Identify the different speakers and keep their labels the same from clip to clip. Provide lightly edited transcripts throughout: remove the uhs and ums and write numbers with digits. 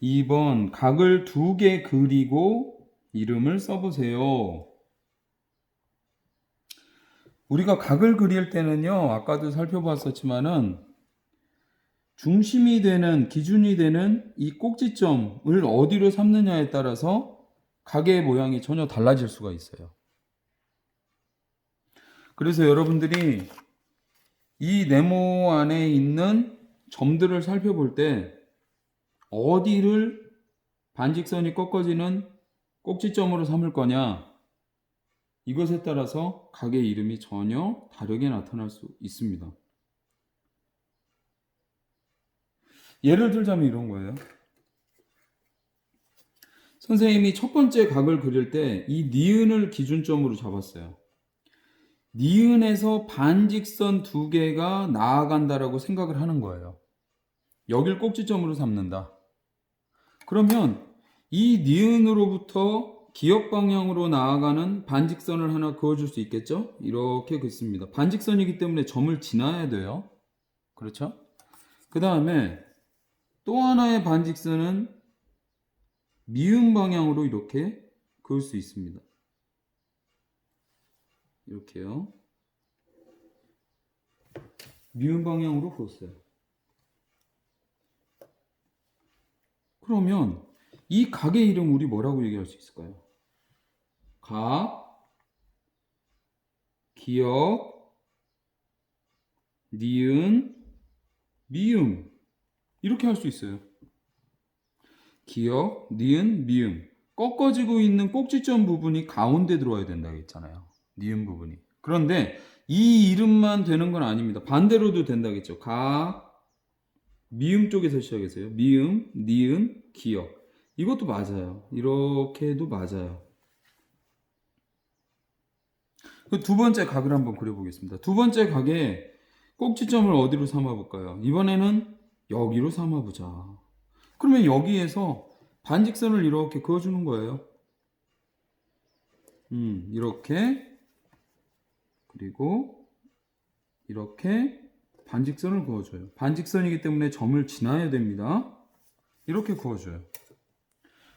Speaker 1: 2번 각을 2개 그리고 이름을 써보세요. 우리가 각을 그릴 때는요, 아까도 살펴봤었지만은 중심이 되는, 기준이 되는 이 꼭지점을 어디로 삼느냐에 따라서 각의 모양이 전혀 달라질 수가 있어요. 그래서 여러분들이 이 네모 안에 있는 점들을 살펴볼 때 어디를 반직선이 꺾어지는 꼭지점으로 삼을 거냐, 이것에 따라서 각의 이름이 전혀 다르게 나타날 수 있습니다. 예를 들자면 이런 거예요. 선생님이 첫 번째 각을 그릴 때 이 니은을 기준점으로 잡았어요. 니은에서 반직선 2개가 나아간다라고 생각을 하는 거예요. 여길 꼭지점으로 삼는다. 그러면 이 니은으로부터 기역 방향으로 나아가는 반직선을 하나 그어줄 수 있겠죠? 이렇게 긋습니다. 반직선이기 때문에 점을 지나야 돼요. 그렇죠? 그 다음에 또 하나의 반직선은 미음 방향으로 이렇게 그을 수 있습니다. 이렇게요. 미음 방향으로 그었어요. 그러면 이 각의 이름 우리 뭐라고 얘기할 수 있을까요? 각, 기역, 니은, 미음, 이렇게 할 수 있어요. 기역, 니은, 미음. 꺾어지고 있는 꼭지점 부분이 가운데 들어와야 된다고 했잖아요. 니은 부분이. 그런데 이 이름만 되는 건 아닙니다. 반대로도 된다겠죠. 각, 미음 쪽에서 시작했어요. 미음, 니은, 기역. 이것도 맞아요. 이렇게 해도 맞아요. 두 번째 각을 한번 그려보겠습니다. 두 번째 각에 꼭지점을 어디로 삼아볼까요? 이번에는 여기로 삼아보자. 그러면 여기에서 반직선을 이렇게 그어주는 거예요. 이렇게, 그리고 이렇게 반직선을 그어줘요. 반직선이기 때문에 점을 지나야 됩니다. 이렇게 그어줘요.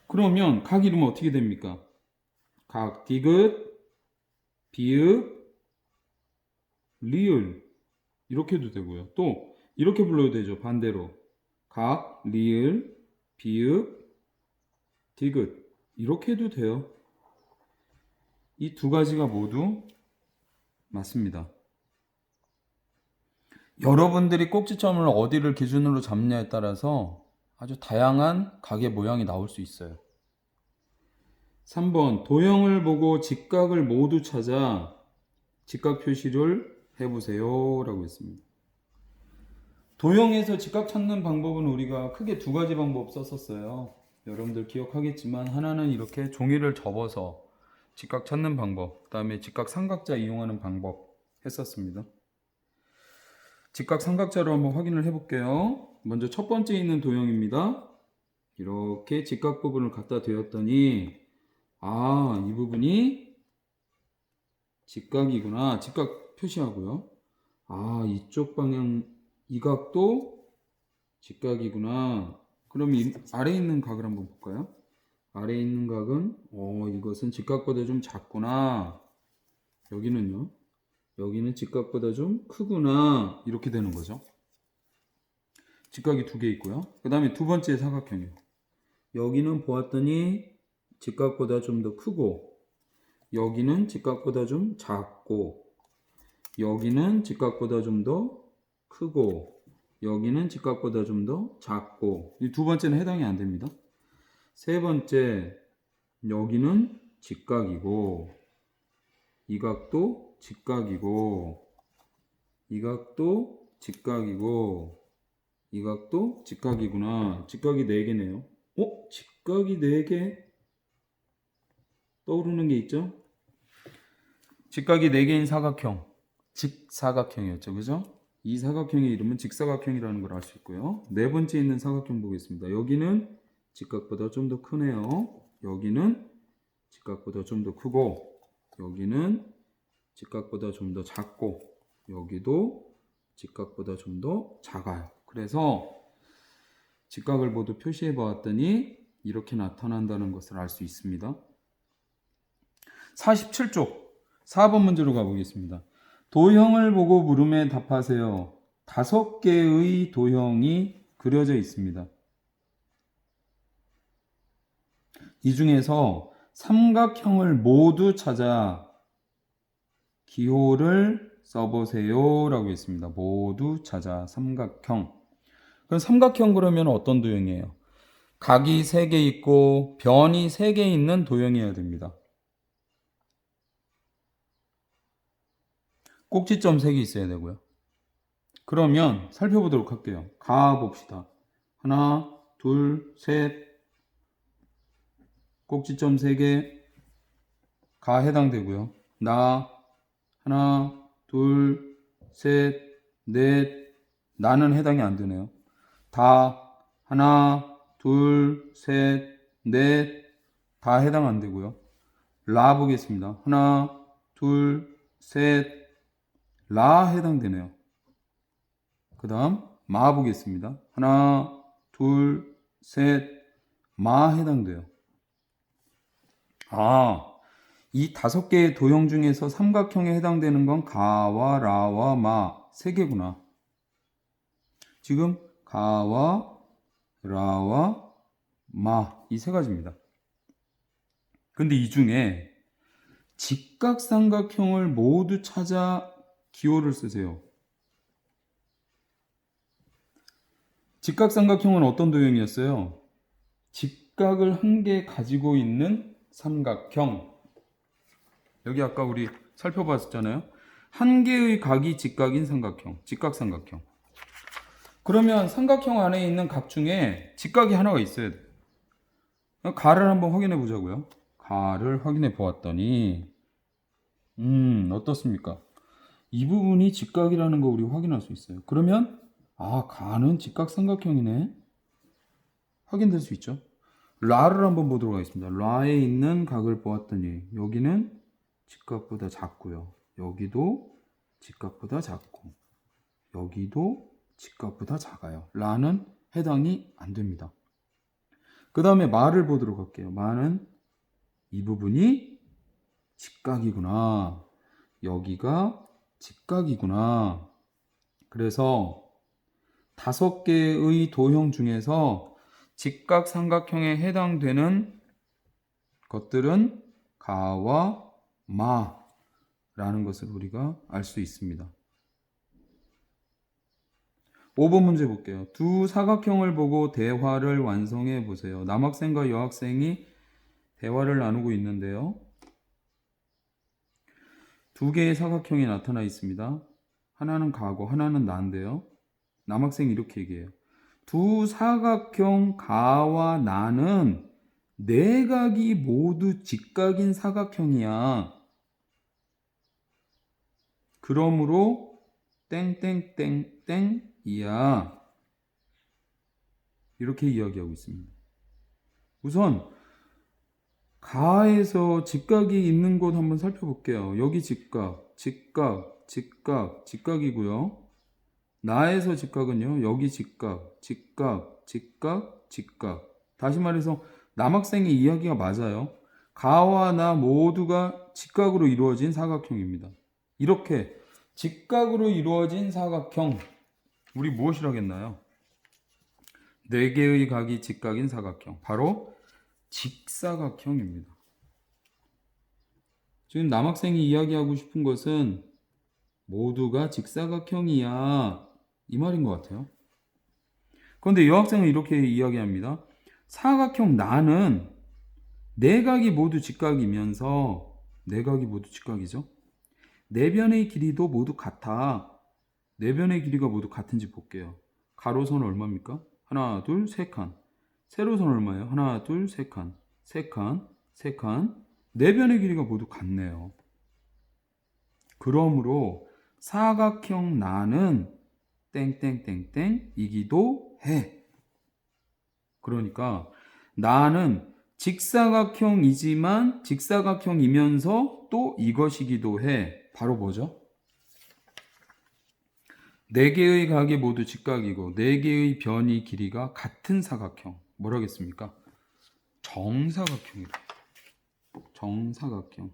Speaker 1: 그러면 각 이름은 어떻게 됩니까? 각, 디귿, 비읍, 리을, 이렇게 해도 되고요. 또 이렇게 불러도 되죠. 반대로 각, 리을, 비읍, 디귿, 이렇게 해도 돼요. 이 두 가지가 모두 맞습니다. 여러분들이 꼭지점을 어디를 기준으로 잡냐에 따라서 아주 다양한 각의 모양이 나올 수 있어요. 3번 도형을 보고 직각을 모두 찾아 직각 표시를 해보세요 라고 했습니다. 도형에서 직각 찾는 방법은 우리가 크게 두 가지 방법 썼었어요. 여러분들 기억하겠지만 하나는 이렇게 종이를 접어서 직각 찾는 방법, 그 다음에 직각 삼각자 이용하는 방법 했었습니다. 직각 삼각자로 한번 확인을 해볼게요. 먼저 첫 번째 있는 도형입니다. 이렇게 직각 부분을 갖다 대었더니 이 부분이 직각이구나. 직각 표시하고요. 이쪽 방향 이 각도 직각이구나. 그럼 아래에 있는 각을 한번 볼까요? 아래에 있는 각은 이것은 직각보다 좀 작구나. 여기는요. 여기는 직각보다 좀 크구나. 이렇게 되는 거죠. 직각이 두 개 있고요. 그 다음에 두 번째 사각형이요. 여기는 보았더니 직각보다 좀 더 크고, 여기는 직각보다 좀 작고, 여기는 직각보다 좀 더 크고, 여기는 직각보다 좀 더 작고, 이 두 번째는 해당이 안 됩니다. 세 번째, 여기는 직각이고, 이 각도 직각이고, 이 각도 직각이고, 이 각도 직각이구나. 직각이 4개네요. 직각이 4개 떠오르는 게 있죠? 직각이 4개인 사각형, 직사각형이었죠. 그죠? 이 사각형의 이름은 직사각형이라는 걸 알 수 있고요. 네 번째 있는 사각형 보겠습니다. 여기는 직각보다 좀 더 크네요. 여기는 직각보다 좀 더 크고, 여기는 직각보다 좀 더 작고, 여기도 직각보다 좀 더 작아요. 그래서 직각을 모두 표시해 보았더니 이렇게 나타난다는 것을 알 수 있습니다. 47쪽 4번 문제로 가보겠습니다. 도형을 보고 물음에 답하세요. 5개의 도형이 그려져 있습니다. 이 중에서 삼각형을 모두 찾아 기호를 써보세요 라고 했습니다. 모두 찾아 삼각형. 그럼 삼각형 그러면 어떤 도형이에요? 각이 3개 있고 변이 3개 있는 도형이어야 됩니다. 꼭지점 3개 있어야 되고요. 그러면 살펴보도록 할게요. 가 봅시다. 하나, 둘, 셋. 꼭지점 3개. 가 해당되고요. 나 하나, 둘, 셋, 넷. 나는 해당이 안 되네요. 다 하나, 둘, 셋, 넷. 다 해당 안 되고요. 라 보겠습니다. 하나, 둘, 셋. 라 해당되네요. 그 다음 마 보겠습니다. 하나, 둘, 셋. 마 해당돼요. 이 5개의 도형 중에서 삼각형에 해당되는 건 가와 라와 마 3개구나. 지금 가와 라와 마 이 3가지입니다. 근데 이 중에 직각삼각형을 모두 찾아 기호를 쓰세요. 직각삼각형은 어떤 도형이었어요? 직각을 1개 가지고 있는 삼각형. 여기 아까 우리 살펴봤었잖아요. 1개의 각이 직각인 삼각형, 직각삼각형. 그러면 삼각형 안에 있는 각 중에 직각이 하나가 있어야 돼요. 가를 한번 확인해 보자고요. 가를 확인해 보았더니 어떻습니까? 이 부분이 직각이라는 거 우리 확인할 수 있어요. 그러면 가는 직각삼각형이네. 확인될 수 있죠. 라를 한번 보도록 하겠습니다. 라에 있는 각을 보았더니 여기는 직각보다 작고요. 여기도 직각보다 작고 여기도 직각보다 작아요. 라는 해당이 안 됩니다. 그 다음에 마를 보도록 할게요. 마는 이 부분이 직각이구나. 여기가 직각이구나. 그래서 5개의 도형 중에서 직각삼각형에 해당되는 것들은 가와 마라는 것을 우리가 알 수 있습니다. 5번 문제 볼게요. 두 사각형을 보고 대화를 완성해 보세요. 남학생과 여학생이 대화를 나누고 있는데요. 2개의 사각형이 나타나 있습니다. 하나는 가고 하나는 나인데요. 남학생이 이렇게 얘기해요. 두 사각형 가와 나는 내각이 모두 직각인 사각형이야. 그러므로 땡땡땡땡이야. 이렇게 이야기하고 있습니다. 우선 가에서 직각이 있는 곳 한번 살펴볼게요. 여기 직각, 직각, 직각, 직각이고요. 나에서 직각은요. 여기 직각, 직각, 직각, 직각. 다시 말해서 남학생의 이야기가 맞아요. 가와 나 모두가 직각으로 이루어진 사각형입니다. 이렇게 직각으로 이루어진 사각형, 우리 무엇이라 하겠나요? 4개의 각이 직각인 사각형, 바로 직사각형입니다. 지금 남학생이 이야기하고 싶은 것은 모두가 직사각형이야, 이 말인 것 같아요. 그런데 여학생은 이렇게 이야기합니다. 사각형 나는 내각이 모두 직각이면서, 내각이 모두 직각이죠. 내변의 길이도 모두 같아. 내변의 길이가 모두 같은지 볼게요. 가로선 얼마입니까? 하나, 둘, 세 칸. 세로선 얼마예요? 하나, 둘, 세 칸. 세 칸, 세 칸. 내변의 길이가 모두 같네요. 그러므로 사각형 나는 땡땡땡땡이기도 해. 그러니까 나는 직사각형이지만 직사각형이면서 또 이것이기도 해. 바로 뭐죠? 4개의 각이 모두 직각이고 4개의 변이 길이가 같은 사각형. 뭐라겠습니까? 정사각형이다. 정사각형.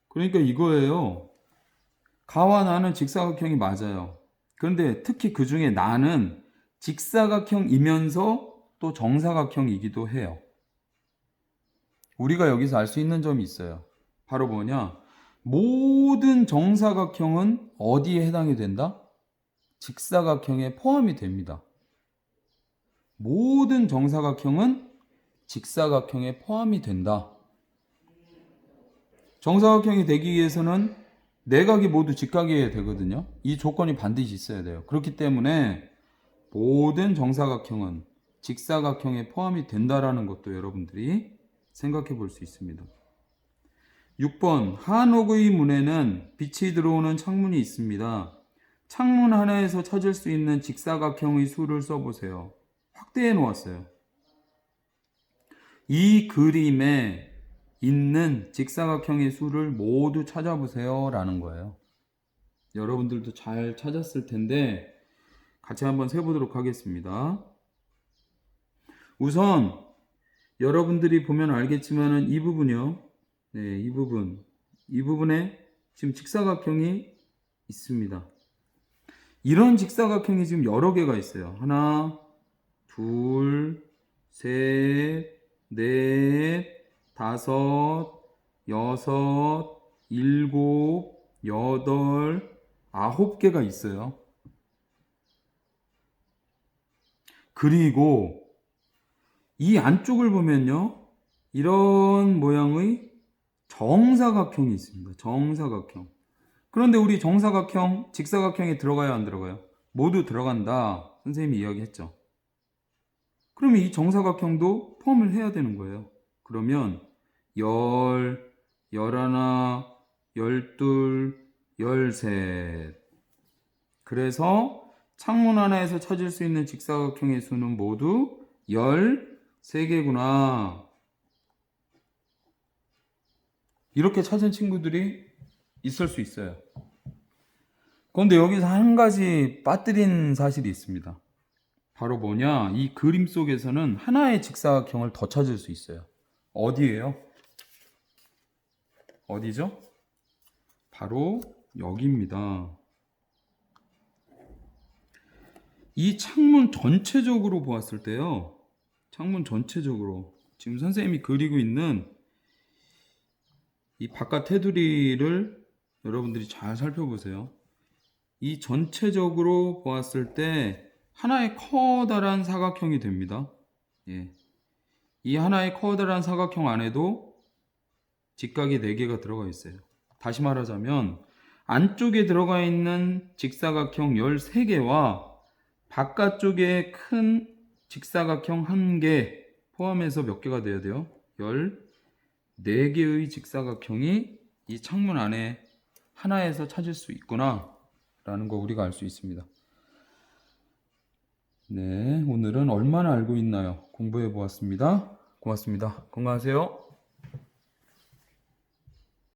Speaker 1: 그러니까 이거예요. 가와 나는 직사각형이 맞아요. 그런데 특히 그 중에 나는 직사각형이면서 또 정사각형이기도 해요. 우리가 여기서 알 수 있는 점이 있어요. 바로 뭐냐? 모든 정사각형은 어디에 해당이 된다? 직사각형에 포함이 됩니다. 모든 정사각형은 직사각형에 포함이 된다. 정사각형이 되기 위해서는 내각이 모두 직각이어야 되거든요. 이 조건이 반드시 있어야 돼요. 그렇기 때문에 모든 정사각형은 직사각형에 포함이 된다라는 것도 여러분들이 생각해 볼 수 있습니다. 6번 한옥의 문에는 빛이 들어오는 창문이 있습니다. 창문 하나에서 찾을 수 있는 직사각형의 수를 써보세요. 확대해 놓았어요. 이 그림에 있는 직사각형의 수를 모두 찾아보세요 라는 거예요. 여러분들도 잘 찾았을 텐데 같이 한번 세보도록 하겠습니다. 우선 여러분들이 보면 알겠지만은 이 부분이요. 네, 이 부분에 지금 직사각형이 있습니다. 이런 직사각형이 지금 여러 개가 있어요. 하나, 둘, 셋, 넷, 다섯, 여섯, 일곱, 여덟, 9개가 있어요. 그리고 이 안쪽을 보면요. 이런 모양의 정사각형이 있습니다. 정사각형. 그런데 우리 정사각형, 직사각형에 들어가요, 안 들어가요? 모두 들어간다. 선생님이 이야기했죠. 그러면 이 정사각형도 포함을 해야 되는 거예요. 그러면 10, 11, 12, 13. 그래서 창문 하나에서 찾을 수 있는 직사각형의 수는 모두 13개구나. 이렇게 찾은 친구들이 있을 수 있어요. 그런데 여기서 한 가지 빠뜨린 사실이 있습니다. 바로 뭐냐? 이 그림 속에서는 하나의 직사각형을 더 찾을 수 있어요. 어디예요? 어디죠? 바로 여기입니다. 이 창문 전체적으로 보았을 때요. 창문 전체적으로 지금 선생님이 그리고 있는 이 바깥 테두리를 여러분들이 잘 살펴보세요. 이 전체적으로 보았을 때 하나의 커다란 사각형이 됩니다. 예. 이 하나의 커다란 사각형 안에도 직각이 4개가 들어가 있어요. 다시 말하자면 안쪽에 들어가 있는 직사각형 13개와 바깥쪽에 큰 직사각형 1개 포함해서 몇 개가 돼야 돼요? 14개의 직사각형이 이 창문 안에 하나에서 찾을 수 있구나 라는 거 우리가 알 수 있습니다. 네, 오늘은 얼마나 알고 있나요? 공부해 보았습니다. 고맙습니다. 건강하세요.